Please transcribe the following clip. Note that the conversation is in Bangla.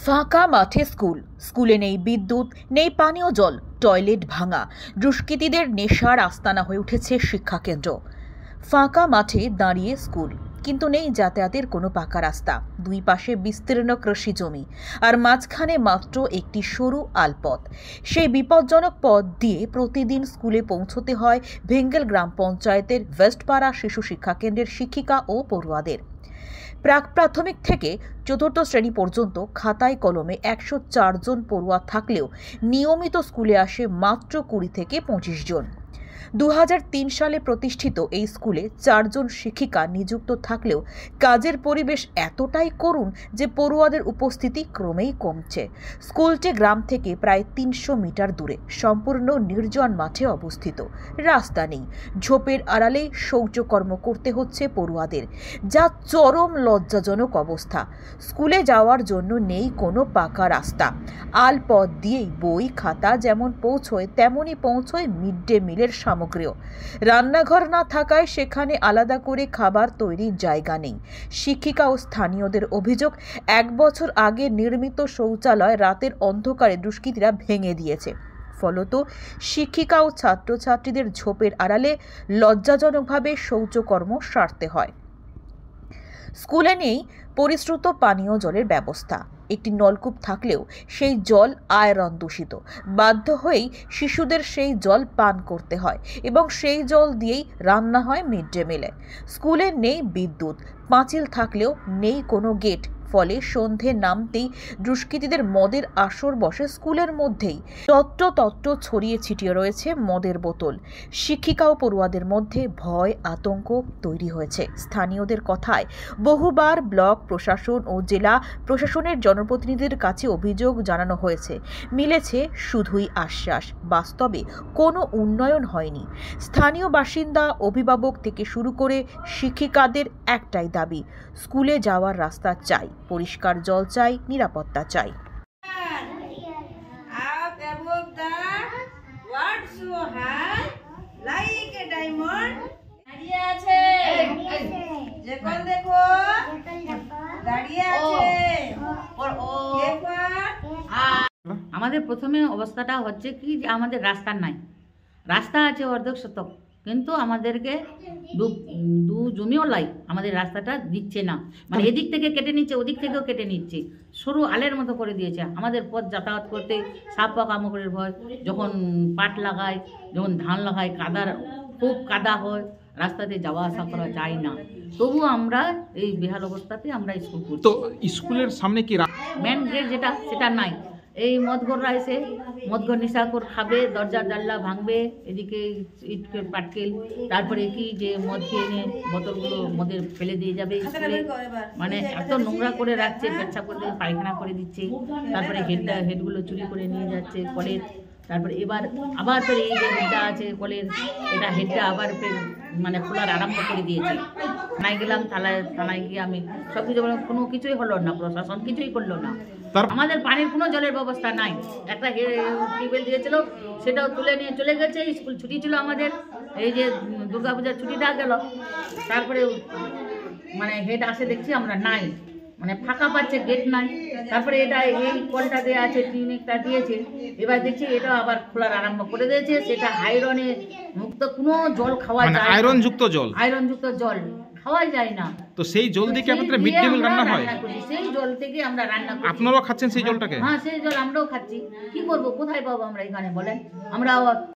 ফাঁকা মাঠে স্কুলে নেই বিদ্যুৎ, নেই পানীয় জল, টয়লেট ভাঙা, দুষ্কৃতীদের নেশার আস্তানা হয়ে উঠেছে শিক্ষাকেন্দ্র। ফাঁকা মাঠে দাঁড়িয়ে স্কুল, কিন্তু নেই যাতায়াতের কোনো পাকা রাস্তা। দুই পাশে বিস্তীর্ণ কৃষি জমি, আর মাঝখানে মাত্র একটি সরু আলপথ। সেই বিপজ্জনক পথ দিয়ে প্রতিদিন স্কুলে পৌঁছতে হয় ভেঙ্গেল গ্রাম পঞ্চায়েতের ওয়েস্টপাড়া শিশু শিক্ষাকেন্দ্রের শিক্ষিকা ও পড়ুয়াদের। প্রাক প্রাথমিক থেকে চতুর্থ শ্রেণী পর্যন্ত খাতায় কলমে 104 জন পড়ুয়া থাকলেও নিয়মিত স্কুলে আসে মাত্র 20 থেকে 25 জন। 2003 সালে প্রতিষ্ঠিত এই স্কুলে 4 জন শিক্ষিকা নিযুক্ত থাকলেও কাজের পরিবেশ এতটাই করুণ যে পড়ুয়াদের উপস্থিতি ক্রমেই কমছে। স্কুলটি গ্রাম থেকে প্রায় 300 মিটার দূরে সম্পূর্ণ নির্জন মাঠে অবস্থিত। রাস্তা নেই, ঝোপের আড়ালে শৌচকর্ম করতে হচ্ছে পড়ুয়াদের, যা চরম লজ্জাজনক অবস্থা। স্কুলে যাওয়ার জন্য নেই কোনো পাকা রাস্তা। আলপথ দিয়েই বই খাতা যেমন পৌঁছয় তেমনই পৌঁছয় মিড ডে মিলের সামগ্রীও। রান্নাঘর না থাকায় সেখানে আলাদা করে খাবার তৈরির জায়গা নেই। শিক্ষিকা ও স্থানীয়দের অভিযোগ, 1 বছর আগে নির্মিত শৌচালয় রাতের অন্ধকারে দুষ্কৃতীরা ভেঙে দিয়েছে। ফলত শিক্ষিকা ও ছাত্রছাত্রীদের ঝোপের আড়ালে লজ্জাজনকভাবে শৌচকর্ম সারতে হয়। স্কুলে নেই পরিশ্রুত পানীয় জলের ব্যবস্থা। একটি নলকূপ থাকলেও সেই জল আয়রন দূষিত। বাধ্য হয়েই শিশুদের সেই জল পান করতে হয় এবং সেই জল দিয়েই রান্না হয় মিড ডে মিলে। স্কুলে নেই বিদ্যুৎ, পাঁচিল থাকলেও নেই কোনো গেট। ফলে সন্ধে নামতেই দুষ্কৃতীদের মদের আসর বসে স্কুলের মধ্যেই। তত্ত্ব ছড়িয়ে ছিটিয়ে রয়েছে মদের বোতল। শিক্ষিকা ও পড়ুয়াদের মধ্যে ভয় আতঙ্ক তৈরি হয়েছে। স্থানীয়দের কথায় বহুবার ব্লক প্রশাসন ও জেলা প্রশাসনের জনপ্রতিনিধিদের কাছে অভিযোগ জানানো হয়েছে, মিলেছে শুধুই আশ্বাস, বাস্তবে কোনো উন্নয়ন হয়নি। স্থানীয় বাসিন্দা, অভিভাবক থেকে শুরু করে শিক্ষিকাদের একটাই দাবি, স্কুলে যাওয়ার রাস্তা চাই, পরিষ্কার জল চাই, নিরাপত্তা চাই। আমাদের প্রথমে অবস্থাটা হচ্ছে কি যে আমাদের রাস্তা নাই, রাস্তা আছে অর্ধেক শতক, কিন্তু আমাদেরকে দু জমিও লাই আমাদের রাস্তাটা দিচ্ছে না। মানে এদিক থেকে কেটে নিচ্ছে, ওদিক থেকেও কেটে নিচ্ছে, সরু আলের মতো করে দিয়েছে। আমাদের পথ যাতায়াত করতে সাপ পোকামাকড়ের ভয়, যখন পাট লাগায়, যখন ধান লাগায়, খুব কাদা হয়, রাস্তাতে যাওয়া আসা করা যায় না। তবু আমরা এই বেহাল অবস্থাতে আমরা স্কুল করছি। তো স্কুলের সামনে কি মেন গেট যেটা, সেটা নাই। এই মদঘররা এসে মদঘর নেশাখোর খাবে, দরজা জানলা ভাঙবে, এদিকে ইট পাটকেল, তারপরে কি যে মদ খেয়ে এনে বোতলগুলো মদের ফেলে দিয়ে যাবে স্কুলে। মানে এত নোংরা করে রাখছে, পেচ্ছাপ করে পায়খানা করে দিচ্ছে, তারপরে হেডগুলো চুরি করে নিয়ে যাচ্ছে কলের। তারপরে আবার ফের এই যে হেডটা আছে কলের, এটা হেডটা আবার ফের মানে খোলার আরম্ভ করে দিয়েছে। থানায় গেলাম, থানায় গিয়ে আমি সব কিছু বললাম, কোনো কিছুই হলো না, প্রশাসন কিছুই করলো না। আমাদের পানির কোনো জলের ব্যবস্থা নাই। একটা টিউবওয়েল দিয়েছিল, সেটাও তুলে নিয়ে চলে গেছে। স্কুল ছুটি ছিল আমাদের, এই যে দুর্গাপূজার ছুটিটা গেল, তারপরে মানে হেড আসে দেখছি আমরা নাই, মানে ফাঁকা পাচ্ছে, গেট নাই। তারপরে এটা এই কলটা দেওয়া আছে, ক্লিনিকটা দিয়েছে, এবার দেখছি এটা আবার খোলার আরম্ভ করে দিয়েছে। সেটা আয়রনে মুক্ত, কোনো জল খাওয়া যায় না, আয়রন যুক্ত জল খাওয়া যায় না। তো সেই জল থেকে আপনাদের মিড ডে মিল রান্না হয়, সেই জল থেকে আমরা রান্না করি। আপনারাও খাচ্ছেন সেই জলটাকে? হ্যাঁ, সেই জল আমরাও খাচ্ছি। কি করবো, কোথায় পাবো আমরা এখানে বলেন? আমরা